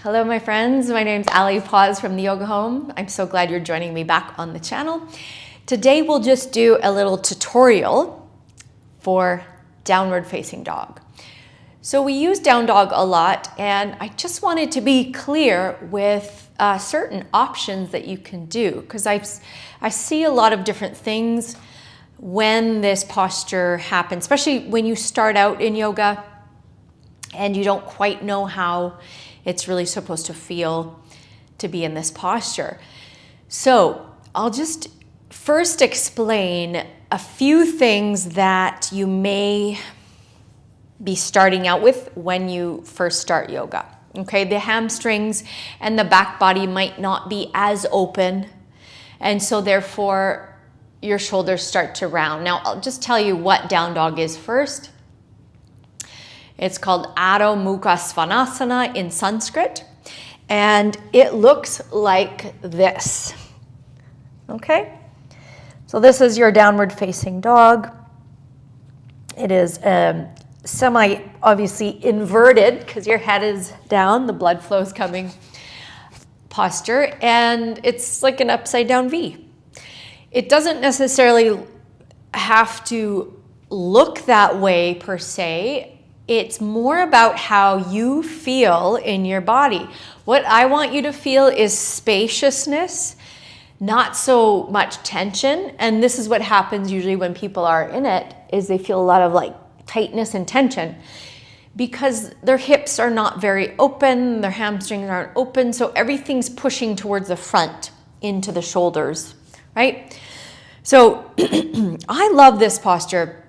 Hello my friends, my name's Paws from the Yoga Home. I'm so glad you're joining me back on the channel. Today we'll just do a little tutorial for downward facing dog. So we use down dog a lot, and I just wanted to be clear with certain options that you can do, because I see a lot of different things when this posture happens, especially when you start out in yoga and you don't quite know how it's really supposed to feel to be in this posture. So I'll just first explain a few things that you may be starting out with when you first start yoga. Okay, the hamstrings and the back body might not be as open, and so therefore your shoulders start to round. Now I'll just tell you what down dog is first. It's called Adho Mukha Svanasana in Sanskrit, and it looks like this. Okay, so this is your downward facing dog. It is semi obviously inverted because your head is down, the blood flow is coming posture, and it's like an upside down V. It doesn't necessarily have to look that way per se. It's more about how you feel in your body. What I want you to feel is spaciousness, not so much tension. And this is what happens usually when people are in it, is they feel a lot of like tightness and tension because their hips are not very open, their hamstrings aren't open, so everything's pushing towards the front into the shoulders, right? So I love this posture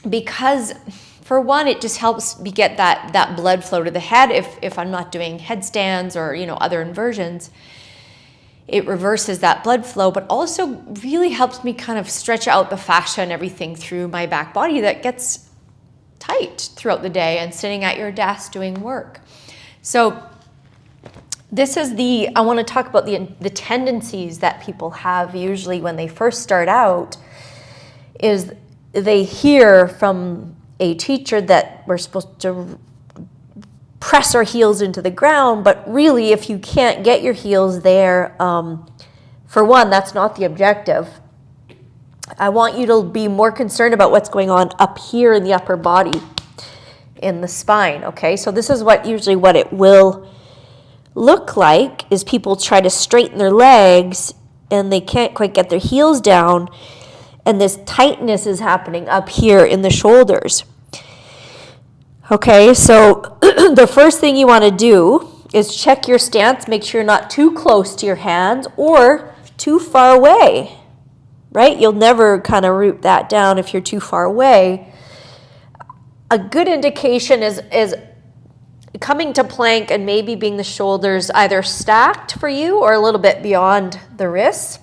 because, for one, it just helps me get that blood flow to the head. If I'm not doing headstands or other inversions, it reverses that blood flow, but also really helps me kind of stretch out the fascia and everything through my back body that gets tight throughout the day and sitting at your desk doing work. So this is I want to talk about the tendencies that people have usually when they first start out, is they hear from a teacher that we're supposed to press our heels into the ground, but really if you can't get your heels there, for one, that's not the objective. I want you to be more concerned about what's going on up here in the upper body, in the spine, okay? So this is what it will look like, is people try to straighten their legs and they can't quite get their heels down, and this tightness is happening up here in the shoulders. Okay, so the first thing you want to do is check your stance. Make sure you're not too close to your hands or too far away, right? You'll never kind of root that down if you're too far away. A good indication is coming to plank and maybe being the shoulders either stacked for you or a little bit beyond the wrists.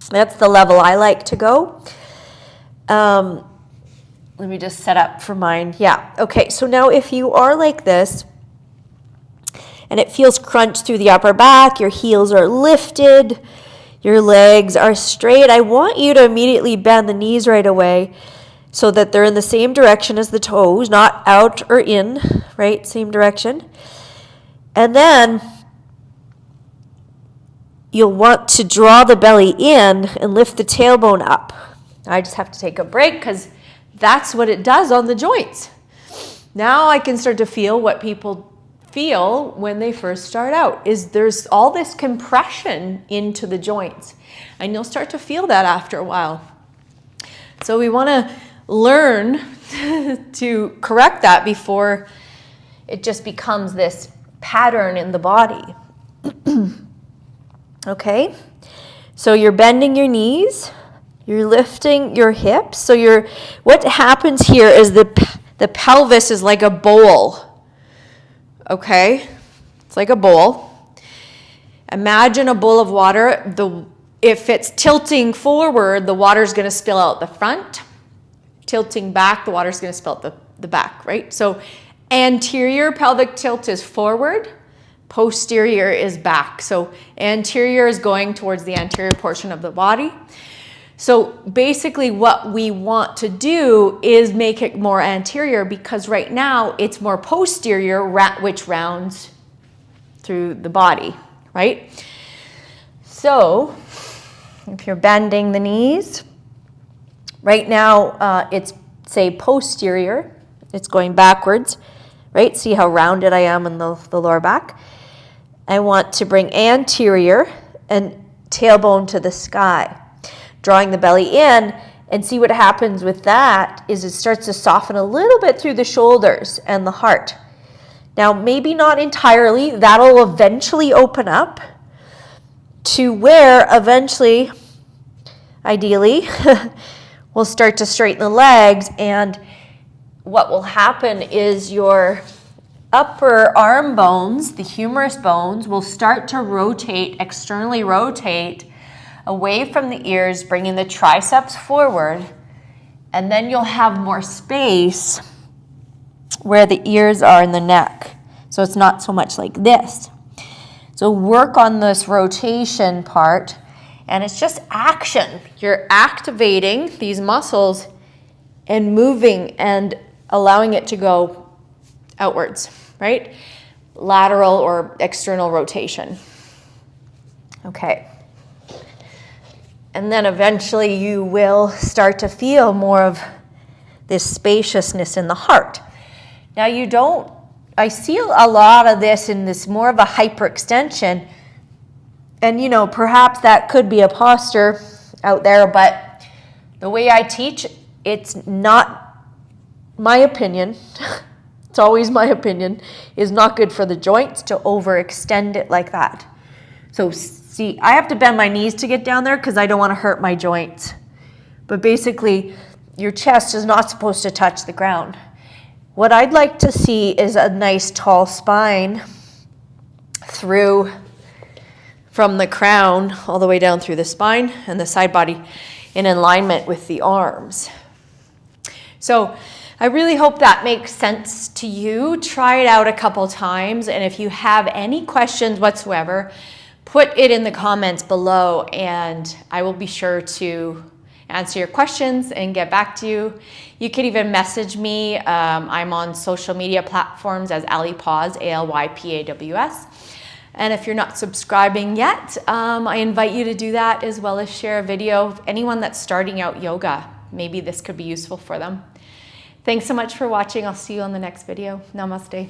That's the level I like to go. Let me just set up for mine. Yeah, okay, so now if you are like this and it feels crunched through the upper back, your heels are lifted, your legs are straight, I want you to immediately bend the knees right away so that they're in the same direction as the toes, not out or in, right? Same direction. And then you'll want to draw the belly in and lift the tailbone up. I just have to take a break because that's what it does on the joints. Now I can start to feel what people feel when they first start out, is there's all this compression into the joints, and you'll start to feel that after a while. So we want to learn to correct that before it just becomes this pattern in the body. Okay, so you're bending your knees, you're lifting your hips. So what happens here is the pelvis is like a bowl. Okay, it's like a bowl. Imagine a bowl of water. If it's tilting forward, the water's going to spill out the front. Tilting back, the water's going to spill out the back, right? So anterior pelvic tilt is forward. Posterior is back. So anterior is going towards the anterior portion of the body. So basically what we want to do is make it more anterior, because right now it's more posterior, which rounds through the body, right? So if you're bending the knees, right now it's, say, posterior. It's going backwards, right? See how rounded I am in the lower back? I want to bring anterior and tailbone to the sky, drawing the belly in, and see what happens with that is it starts to soften a little bit through the shoulders and the heart. Now, maybe not entirely. That'll eventually open up to where eventually, ideally, we'll start to straighten the legs, and what will happen is your upper arm bones, the humerus bones, will start to rotate, externally rotate away from the ears, bringing the triceps forward, and then you'll have more space where the ears are in the neck. So it's not so much like this. So work on this rotation part, and it's just action. You're activating these muscles and moving and allowing it to go outwards, right? Lateral or external rotation. Okay. And then eventually you will start to feel more of this spaciousness in the heart. Now I see a lot of this in this more of a hyperextension. And perhaps that could be a posture out there, but the way I teach, it's not my opinion. It's always my opinion, is not good for the joints to overextend it like that. So see, I have to bend my knees to get down there because I don't want to hurt my joints. But basically, your chest is not supposed to touch the ground. What I'd like to see is a nice tall spine from the crown all the way down through the spine and the side body in alignment with the arms. So I really hope that makes sense to you. Try it out a couple times, and if you have any questions whatsoever, put it in the comments below, and I will be sure to answer your questions and get back to you. You could even message me. I'm on social media platforms as Ali Paws, ALYPAWS. And if you're not subscribing yet, I invite you to do that, as well as share a video of anyone that's starting out yoga. Maybe this could be useful for them. Thanks so much for watching. I'll see you on the next video. Namaste.